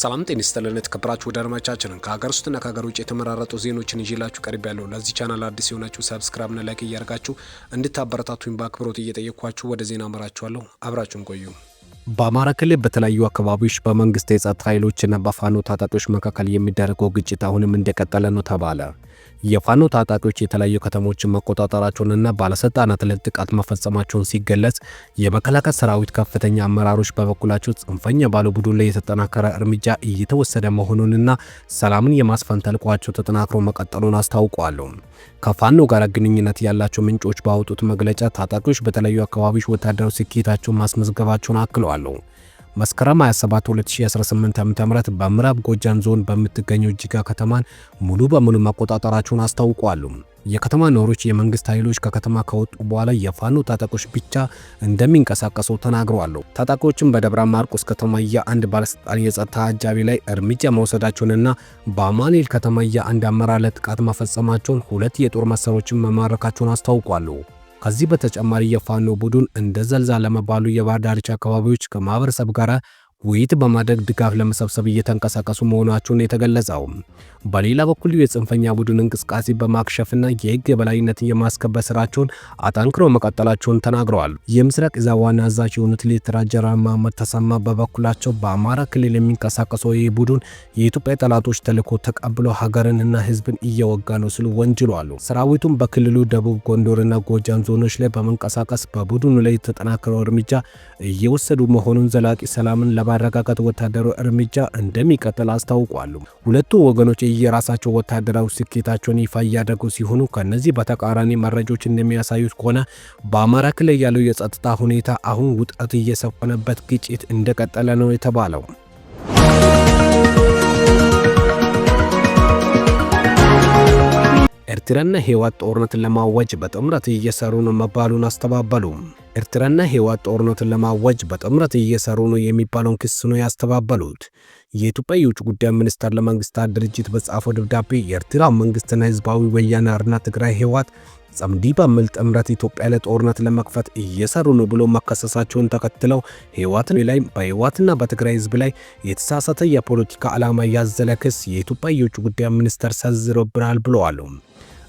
ሰላም ጤና ይስጥልን የተከበራችሁ ወዳጆቻችን ከሀገር ውስጥና ከሀገር ውጭ የተመራረጡ ዜናዎችን ይዤላችሁ ቀርቤያለሁ። ለዚህ ቻናል አዲስ የሆናችሁ ሰብስክራይብ እና ላይክ እያደረጋችሁ እንድታበረታቱኝ በአክብሮት እየጠየቅኳችሁ ወደ ዜና አመራችኋለሁ። አብራችሁን ቆዩ። በአማራ ክልል በተለያዩ አካባቢዎች በመንግስት የጸጥታ ኃይሎችና በፋኖ ታጣቂዎች መካከል የሚደረገው ግጭት አሁንም እንደቀጠለ ነው ተባለ። የፋኖ ታጣቂዎች የተለያዩ ከተሞችን መቆጣጠራቸውንና ባለስልጣናት ላይ ጥቃት መፈጸማቸውን ሲገለጽ፣ የመከላከያ ሰራዊት ከፍተኛ አመራሮች በበኩላቸው ጽንፈኛ ባለው ቡድን ላይ የተጠናከረ እርምጃ እየተወሰደ መሆኑንና ሰላምን የማስፈን ተልዕኳቸው ተጠናክሮ መቀጠሉን አስታውቀዋል። ከፋኖ ጋር ግንኙነት ያላቸው ምንጮች ባወጡት መግለጫ ታጣቂዎች በተለያዩ አካባቢዎች ወታደራዊ ስኬታቸውን ማስመዝገባቸውን አክለዋል። መስከረም 27 2018 ዓ.ም በምዕራብ ጎጃም ዞን በምትገኘው ጅጋ ከተማን ሙሉ በሙሉ መቆጣጠራቸውን አስታውቀዋል። የከተማ ነዋሪዎች የመንግስት ኃይሎች ከከተማ ከወጡ በኋላ የፋኖ ታጣቂዎች ብቻ እንደሚንቀሳቀሱ ተናግረዋል። ታጣቂዎችም በደብረ ማርቆስ ከተማ የአንድ ባለስልጣን የጸጥታ አጃቢ ላይ እርምጃ መውሰዳቸውንና በአማኑኤል ከተማ የአንድ አመራር ላይ ጥቃት መፈጸማቸውን፣ 2 የጦር መሳሪያዎችን መማረካቸውን አስታውቋል። ከዚህ በተጨማሪ የፋኖ ቡድን እንደ ዘልዛለማ ባሉ የባህር ዳርቻ አካባቢዎች ከማህበረሰብ ጋር ውይይት በማድረግ ድጋፍ ለመሰብሰብ እየተንቀሳቀሱ መሆናቸውን የተገለጸው። በሌላ በኩል የጽንፈኛ ቡድን እንቅስቃሴ በማክሸፍና የህግ የበላይነትን የማስከበር ስራቸውን አጠንክረው መቀጠላቸውን ተናግረዋል። የምስራቅ እዝ ዋና አዛዥ የሆኑት ሌተና ጀነራል መሐመድ ተሰማ በበኩላቸው በአማራ ክልል የሚንቀሳቀሰው ይህ ቡድን የኢትዮጵያ ጠላቶች ተልዕኮ ተቀብሎ ሀገርንና ህዝብን እየወጋ ነው ሲሉ ወንጅለዋል። ሰራዊቱም በክልሉ ደቡብ ጎንደርና ጎጃም ዞኖች ላይ በመንቀሳቀስ በቡድኑ ላይ የተጠናከረው እርምጃ እየወሰዱ መሆኑን፣ ዘላቂ ሰላምን ለማረጋጋት ወታደራዊ እርምጃ እንደሚቀጥል አስታውቋል። ሁለቱ ወገኖች የራሳቸው ወታደራዊ ስኬታቸውን ይፋ እያደረጉ ሲሆኑ፣ ከነዚህ በተቃራኒ መረጃዎች እንደሚያሳዩት ከሆነ በአማራ ክልል ያለው የጸጥታ ሁኔታ አሁን ውጥረት እየሰፈነበት ግጭት እንደቀጠለ ነው የተባለው። ኤርትራና ህወሓት ጦርነትን ለማወጅ በጥምረት እየሰሩ ነው መባሉን አስተባበሉ። ኤርትራና ህወሓት ጦርነትን ለማወጅ በጥምረት እየሰሩ ነው የሚባለውን ክስ ነው ያስተባበሉት። የኢትዮጵያ የውጭ ጉዳይ ሚኒስቴር ለመንግስታት ድርጅት በጻፈው ደብዳቤ የኤርትራ መንግስትና ህዝባዊ ወያነ ሓርነት ትግራይ ህወሓት ጸምዲ በሚል ጥምረት ኢትዮጵያ ላይ ጦርነት ለመክፈት እየሰሩ ነው ብሎ መከሰሳቸውን ተከትለው በህወሓትና በትግራይ ህዝብ ላይ የተሳሳተ የፖለቲካ ዓላማ ያዘለ ክስ የኢትዮጵያ የውጭ ጉዳይ ሚኒስቴር ሰንዝሮብናል ብለዋል።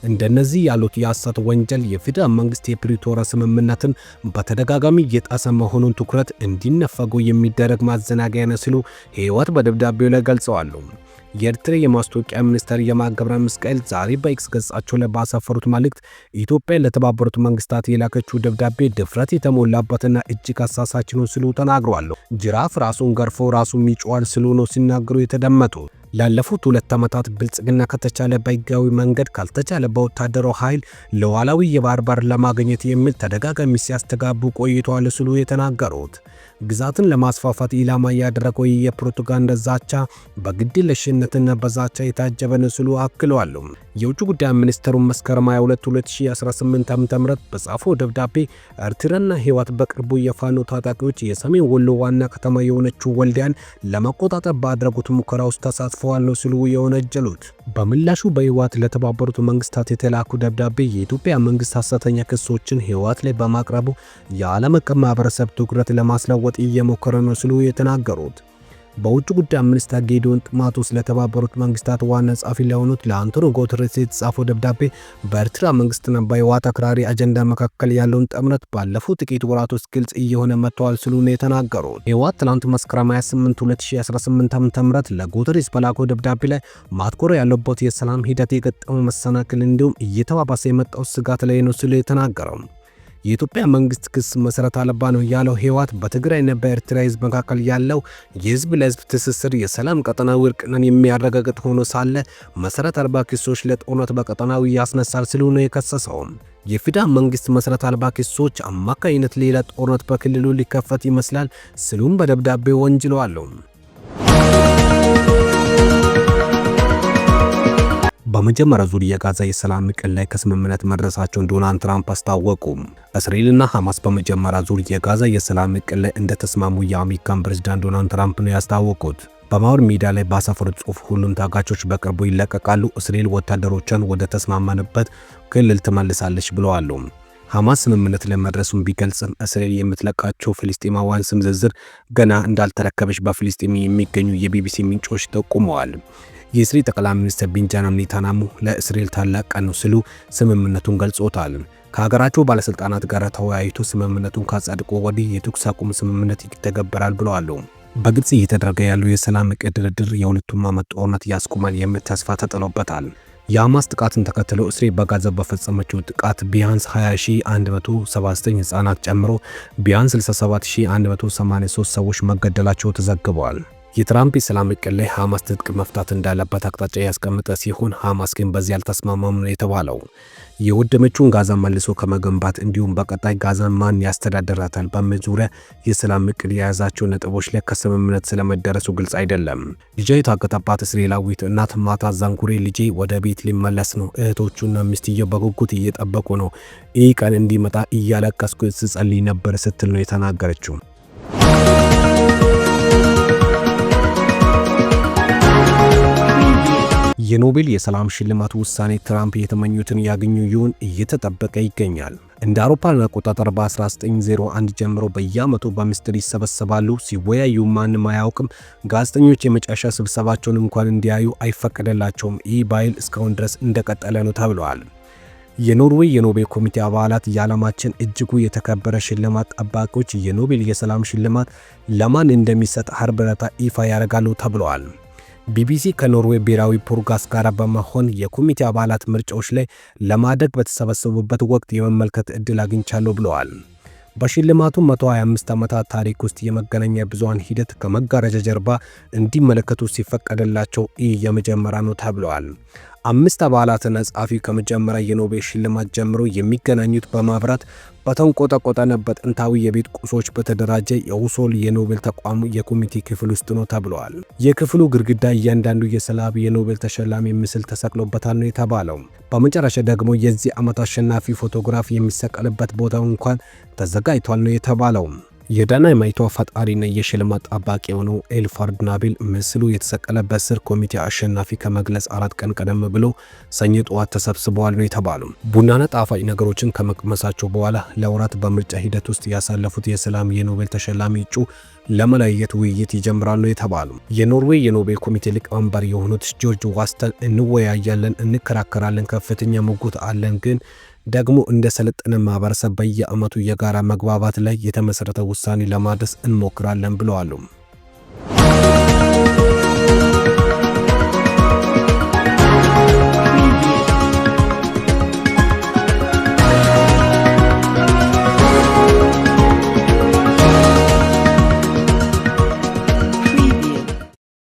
እንደነዚህ ያሉት የሐሰት ወንጀል የፌደራል መንግስት የፕሪቶሪያ ስምምነትን በተደጋጋሚ እየጣሰ መሆኑን ትኩረት እንዲነፈጉ የሚደረግ ማዘናገያ ነው ሲሉ ህወሓት በደብዳቤው ላይ ገልጸዋል። የኤርትራ የማስታወቂያ ሚኒስትር የማነ ገብረ መስቀል ዛሬ በኤክስ ገጻቸው ላይ ባሰፈሩት መልእክት ኢትዮጵያ ለተባበሩት መንግስታት የላከችው ደብዳቤ ድፍረት የተሞላበትና እጅግ አሳሳች ነው ሲሉ ተናግረዋል። ጅራፍ ራሱን ገርፎ ራሱን ይጮሃል ሲሉ ነው ሲናገሩ የተደመጡት። ላለፉት 2 ዓመታት ብልጽግና ከተቻለ በህጋዊ መንገድ ካልተቻለ በወታደራዊ ኃይል ለዋላዊ የባህር በር ለማግኘት የሚል ተደጋጋሚ ሲያስተጋቡ ቆይተዋል ሲሉ የተናገሩት ግዛትን ለማስፋፋት ኢላማ ያደረገው የፕሮፓጋንዳ ዛቻ በግድየለሽነትና በዛቻ የታጀበ ነው ሲሉ አክለዋል። የውጭ ጉዳይ ሚኒስትሩ መስከረም 22 2018 ዓ.ም በጻፈው ደብዳቤ ኤርትራና ህወሓት በቅርቡ የፋኖ ታጣቂዎች የሰሜን ወሎ ዋና ከተማ የሆነችው ወልዲያን ለመቆጣጠር ባደረጉት ሙከራ ውስጥ ተሳትፈዋል ነው ሲሉ የወነጀሉት። በምላሹ በህወሓት ለተባበሩት መንግስታት የተላኩ ደብዳቤ የኢትዮጵያ መንግስት ሐሰተኛ ክሶችን ህወሓት ላይ በማቅረቡ የዓለም አቀፍ ማህበረሰብ ትኩረት ለማስለወጥ እየሞከረ ነው ሲሉ የተናገሩት በውጭ ጉዳይ ሚኒስትር ጌዲዮን ጢሞቴዎስ ለተባበሩት መንግስታት ዋና ጸሐፊ ለሆኑት ለአንቶኒዮ ጉተሬስ የተጻፈው ደብዳቤ በኤርትራ መንግስትና በህወሓት አክራሪ አጀንዳ መካከል ያለውን ጥምረት ባለፉት ጥቂት ወራት ውስጥ ግልጽ እየሆነ መጥቷል ሲሉ ነው የተናገሩት። ህወሓት ትናንት መስከረም 28 2018 ዓ.ም ለጉተሬስ በላከው ደብዳቤ ላይ ማትኮር ያለበት የሰላም ሂደት የገጠመው መሰናክል እንዲሁም እየተባባሰ የመጣው ስጋት ላይ ነው ሲሉ የተናገረው የኢትዮጵያ መንግስት ክስ መሰረት አልባ ነው ያለው ህወሓት በትግራይና በኤርትራ ህዝብ መካከል ያለው የህዝብ ለህዝብ ትስስር የሰላም ቀጠናዊ እርቅን የሚያረጋግጥ ሆኖ ሳለ መሰረት አልባ ክሶች ለጦርነት በቀጠናው ያስነሳል ሲሉ ነው የከሰሰው። የፌደራል መንግስት መሰረት አልባ ክሶች አማካኝነት ሌላ ጦርነት በክልሉ ሊከፈት ይመስላል ሲሉም በደብዳቤው ወንጅለዋል። በመጀመሪያ ዙር የጋዛ የሰላም እቅድ ላይ ከስምምነት መድረሳቸውን ዶናልድ ትራምፕ አስታወቁ። እስራኤልና ሐማስ በመጀመሪያ ዙር የጋዛ የሰላም እቅድ ላይ እንደተስማሙ የአሜሪካን ፕሬዝዳንት ዶናልድ ትራምፕ ነው ያስታወቁት። በማህበራዊ ሚዲያ ላይ ባሰፈሩት ጽሑፍ ሁሉም ታጋቾች በቅርቡ ይለቀቃሉ፣ እስራኤል ወታደሮቿን ወደ ተስማማንበት ክልል ትመልሳለች ብለዋል። ሐማስ ስምምነት ለመድረሱን ቢገልጽም እስራኤል የምትለቃቸው ፍልስጤማውያን ስም ዝርዝር ገና እንዳልተረከበች በፍልስጤም የሚገኙ የቢቢሲ ምንጮች ጠቁመዋል። የእስራኤል ጠቅላይ ሚኒስትር ቤንጃሚን ኔታንያሁ ለእስራኤል ታላቅ ቀን ነው ሲሉ ስምምነቱን ገልጾታል። ከሀገራቸው ባለሥልጣናት ጋር ተወያይቶ ስምምነቱን ካጸድቆ ወዲህ የተኩስ አቁም ስምምነት ይተገበራል ብለዋል። በግልጽ እየተደረገ ያለው የሰላም ዕቅድ ድርድር የሁለቱም ዓመት ጦርነት ያስቆማል የሚል ተስፋ ተጥሎበታል። የሐማስ ጥቃትን ተከትሎ እስራኤል በጋዛ በፈጸመችው ጥቃት ቢያንስ 20179 ሕፃናት ጨምሮ ቢያንስ 67183 ሰዎች መገደላቸው ተዘግበዋል። የትራምፕ የሰላም ዕቅድ ላይ ሐማስ ትጥቅ መፍታት እንዳለበት አቅጣጫ ያስቀመጠ ሲሆን ሐማስ ግን በዚህ አልተስማማም ነው የተባለው። የወደመችውን ጋዛ መልሶ ከመገንባት እንዲሁም በቀጣይ ጋዛን ማን ያስተዳድራታል በሚል ዙሪያ የሰላም ዕቅድ የያዛቸው ነጥቦች ላይ ከስምምነት ስለመደረሱ ግልጽ አይደለም። ልጇ የታገተባት እስራኤላዊት እናት ማታ ዛንጉሬ ልጄ ወደ ቤት ሊመለስ ነው፣ እህቶቹና ሚስትየው በጉጉት እየጠበቁ ነው፣ ይህ ቀን እንዲመጣ እያለቀስኩ ስጸልይ ነበር ስትል ነው የተናገረችው። የኖቤል የሰላም ሽልማት ውሳኔ ትራምፕ የተመኙትን ያገኙ ይሆን እየተጠበቀ ይገኛል። እንደ አውሮፓውያን አቆጣጠር በ1901 ጀምሮ በየዓመቱ በምስጢር ይሰበሰባሉ። ሲወያዩ ማንም አያውቅም። ጋዜጠኞች የመጨረሻ ስብሰባቸውን እንኳን እንዲያዩ አይፈቀደላቸውም። ይህ ባህል እስካሁን ድረስ እንደቀጠለ ነው ተብለዋል። የኖርዌይ የኖቤል ኮሚቴ አባላት የዓለማችን እጅጉ የተከበረ ሽልማት ጠባቂዎች የኖቤል የሰላም ሽልማት ለማን እንደሚሰጥ ዓርብ ዕለት ይፋ ያደርጋሉ ተብለዋል። ቢቢሲ ከኖርዌይ ብሔራዊ ፖድካስት ጋር በመሆን የኮሚቴ አባላት ምርጫዎች ላይ ለማደግ በተሰበሰቡበት ወቅት የመመልከት ዕድል አግኝቻለሁ ብለዋል። በሽልማቱ 125 ዓመታት ታሪክ ውስጥ የመገናኛ ብዙሃን ሂደት ከመጋረጃ ጀርባ እንዲመለከቱ ሲፈቀድላቸው ይህ የመጀመሪያ ነው ተብለዋል። 5 አባላትና ጸሐፊ ከመጀመሪያ የኖቤል ሽልማት ጀምሮ የሚገናኙት በማብራት በተንቆጠቆጠና በጥንታዊ የቤት ቁሶች በተደራጀ የኡሶል የኖቤል ተቋም የኮሚቴ ክፍል ውስጥ ነው ተብለዋል። የክፍሉ ግድግዳ እያንዳንዱ የሰላም የኖቤል ተሸላሚ ምስል ተሰቅሎበታል ነው የተባለው። በመጨረሻ ደግሞ የዚህ ዓመት አሸናፊ ፎቶግራፍ የሚሰቀልበት ቦታው እንኳን ተዘጋጅቷል ነው የተባለው። የዳይናማይቷ ፈጣሪና የሽልማት ጠባቂ የሆነው ኤልፋርድ ናቢል ምስሉ የተሰቀለበት ስር ኮሚቴ አሸናፊ ከመግለጽ 4 ቀን ቀደም ብሎ ሰኞ ጠዋት ተሰብስበዋል ነው የተባለው። ቡናና ጣፋጭ ነገሮችን ከመቅመሳቸው በኋላ ለወራት በምርጫ ሂደት ውስጥ ያሳለፉት የሰላም የኖቤል ተሸላሚ እጩ ለመለየት ውይይት ይጀምራሉ የተባለው። የኖርዌይ የኖቤል ኮሚቴ ሊቀመንበር የሆኑት ጆርጅ ዋስተን እንወያያለን፣ እንከራከራለን፣ ከፍተኛ ሙግት አለን ግን ደግሞ እንደ ሰለጠነ ማህበረሰብ በየዓመቱ የጋራ መግባባት ላይ የተመሰረተ ውሳኔ ለማድረስ እንሞክራለን ብለዋል።